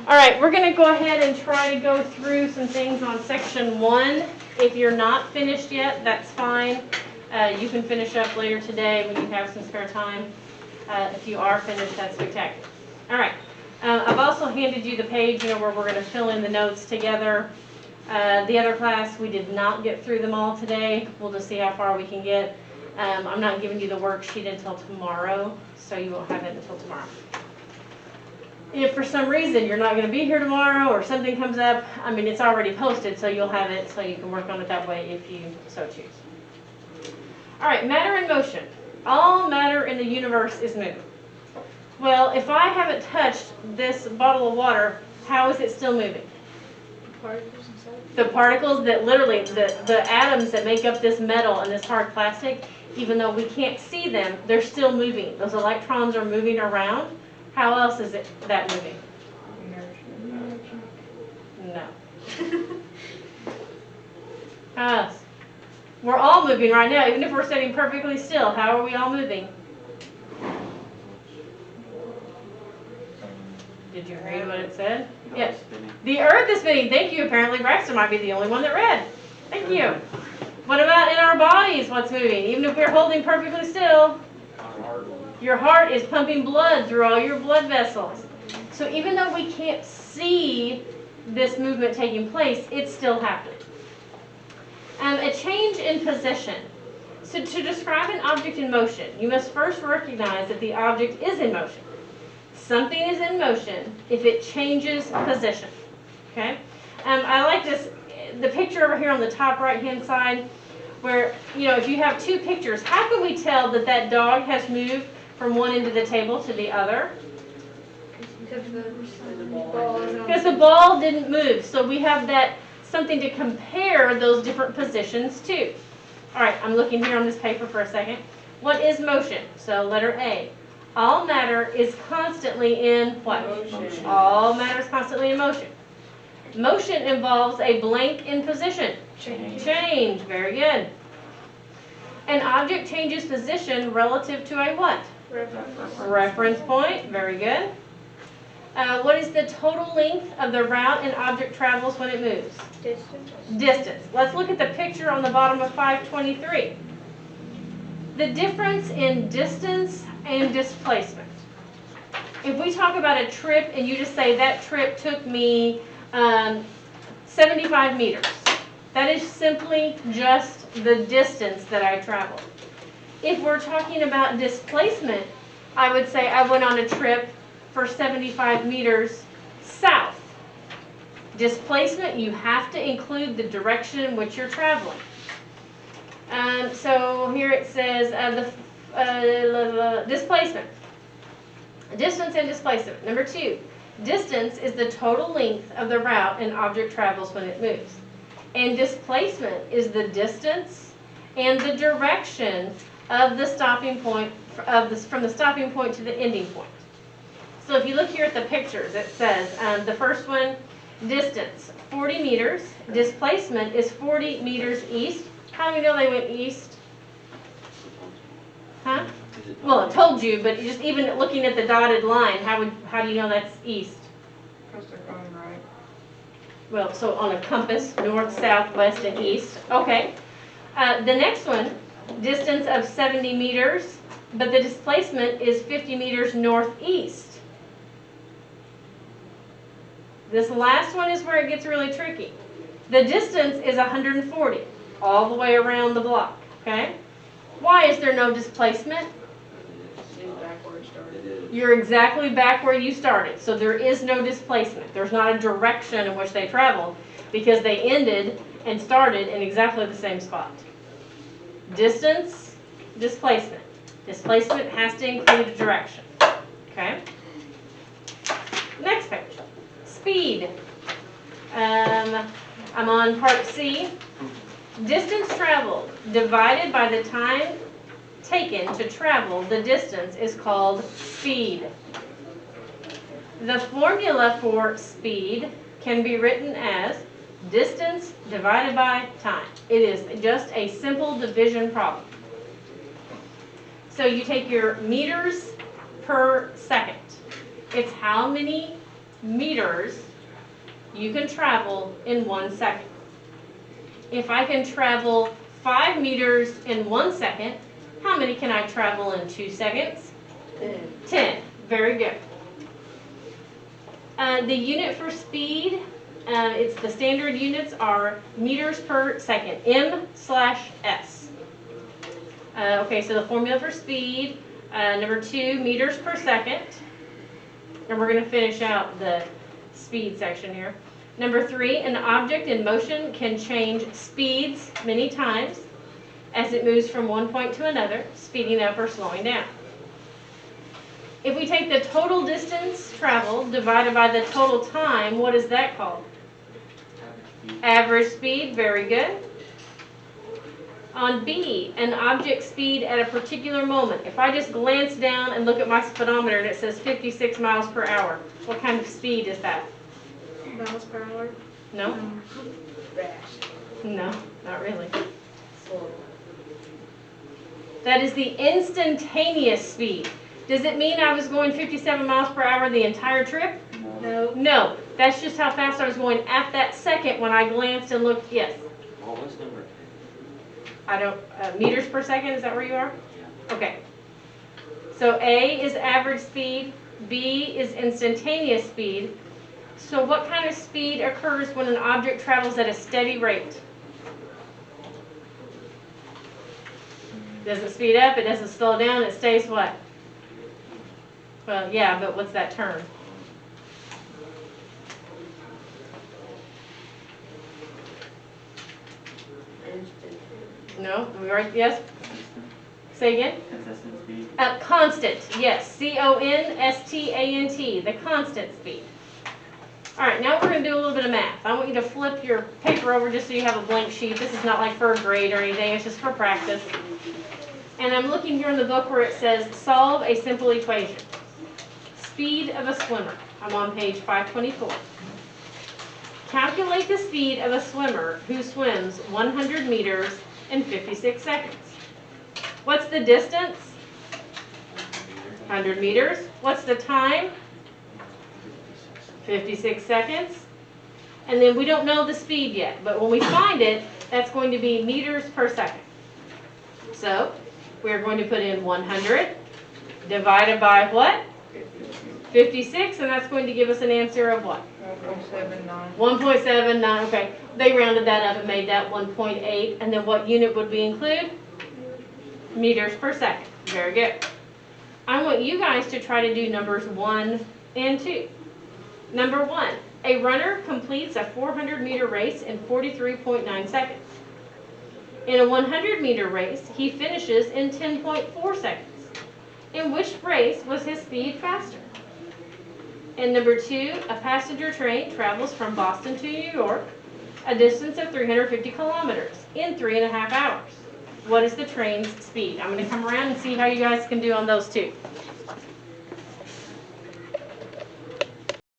All right, we're going to go ahead and try to go through some things on section 1. If you're not finished yet, that's fine. You can finish up later today when you have some spare time. If you are finished, that's spectacular. All right. I've also handed you the page, where we're going to fill in the notes together. The other class, we did not get through them all today. We'll just see how far we can get. I'm not giving you the worksheet until tomorrow, so you won't have it until tomorrow. If for some reason you're not going to be here tomorrow or something comes up, it's already posted, so you'll have it so you can work on it that way if you so choose. All right, matter in motion. All matter in the universe is moving. Well, if I haven't touched this bottle of water, how is it still moving? Particles inside. The particles that literally, the atoms that make up this metal and this hard plastic, even though we can't see them, they're still moving. Those electrons are moving around. How else is that moving? No. How else? We're all moving right now, even if we're sitting perfectly still. How are we all moving? Did you read what it said? Yes. The earth is spinning. Thank you. Apparently Braxton might be the only one that read. Thank you. What about in our bodies? What's moving? Even if we're holding perfectly still, your heart is pumping blood through all your blood vessels. So even though we can't see this movement taking place, it's still happening. A change in position. So to describe an object in motion, you must first recognize that the object is in motion. Something is in motion if it changes position. Okay? I like this, the picture over here on the top right-hand side, where, if you have two pictures, how can we tell that that dog has moved from one end of the table to the other? Because the ball didn't move. So we have that something to compare those different positions to. All right, I'm looking here on this paper for a second. What is motion? So letter A. All matter is constantly in what? Motion. All matter is constantly in motion. Motion involves a blank in position. Change. Very good. An object changes position relative to a what? Reference point. Very good. What is the total length of the route an object travels when it moves? Distance. Let's look at the picture on the bottom of 523. The difference in distance and displacement. If we talk about a trip and you just say that trip took me 75 meters, that is simply just the distance that I traveled. If we're talking about displacement, I would say I went on a trip for 75 meters south. Displacement, you have to include the direction in which you're traveling. So here it says the displacement. Distance and displacement. Number 2, distance is the total length of the route an object travels when it moves. And displacement is the distance and the direction of the stopping point, from the stopping point to the ending point. So if you look here at the pictures, it says the first one, distance, 40 meters. Displacement is 40 meters east. How do we know they went east? Huh? Well, it told you, but just even looking at the dotted line, how do you know that's east? Because they're going right. Well, so on a compass, north, south, west, and east. Okay. The next one, distance of 70 meters, but the displacement is 50 meters northeast. This last one is where it gets really tricky. The distance is 140, all the way around the block. Okay? Why is there no displacement? You're exactly back where you started. So there is no displacement. There's not a direction in which they traveled because they ended and started in exactly the same spot. Distance, displacement. Displacement has to include a direction. Okay? Next page. Speed. I'm on part C. Distance traveled divided by the time taken to travel the distance is called speed. The formula for speed can be written as distance divided by time. It is just a simple division problem. So you take your meters per second. It's how many meters you can travel in 1 second. If I can travel 5 meters in 1 second, how many can I travel in 2 seconds? 10. Very good. The unit for speed, it's the standard units are meters per second, m/s. Okay, so the formula for speed, number 2, meters per second. And we're going to finish out the speed section here. Number 3, an object in motion can change speeds many times as it moves from one point to another, speeding up or slowing down. If we take the total distance traveled divided by the total time, what is that called? Average speed, very good. On B, an object speed at a particular moment. If I just glance down and look at my speedometer and it says 56 miles per hour, what kind of speed is that? Miles per hour? No? Fast. No, not really. Slow. That is the instantaneous speed. Does it mean I was going 57 miles per hour the entire trip? No. No, that's just how fast I was going at that second when I glanced and looked, yes. What was number 2? I don't, meters per second, is that where you are? Okay. So A is average speed, B is instantaneous speed. So what kind of speed occurs when an object travels at a steady rate? Doesn't speed up, it doesn't slow down, it stays what? Well, yeah, but what's that term? No, we right, yes? Say again? Consistent speed. Constant, yes, C-O-N-S-T-A-N-T, the constant speed. All right, now we're going to do a little bit of math. I want you to flip your paper over just so you have a blank sheet. This is not like for a grade or anything, it's just for practice. And I'm looking here in the book where it says, solve a simple equation. Speed of a swimmer. I'm on page 524. Calculate the speed of a swimmer who swims 100 meters in 56 seconds. What's the distance? 100 meters. What's the time? 56 seconds. And then we don't know the speed yet, but when we find it, that's going to be meters per second. So we're going to put in 100 divided by what? 56, and that's going to give us an answer of what? 1.79. 1.79, okay. They rounded that up and made that 1.8, and then what unit would we include? Meters per second. Very good. I want you guys to try to do numbers 1 and 2. Number 1, a runner completes a 400-meter race in 43.9 seconds. In a 100-meter race, he finishes in 10.4 seconds. In which race was his speed faster? And number 2, a passenger train travels from Boston to New York, a distance of 350 kilometers, in 3.5 hours. What is the train's speed? I'm going to come around and see how you guys can do on those two.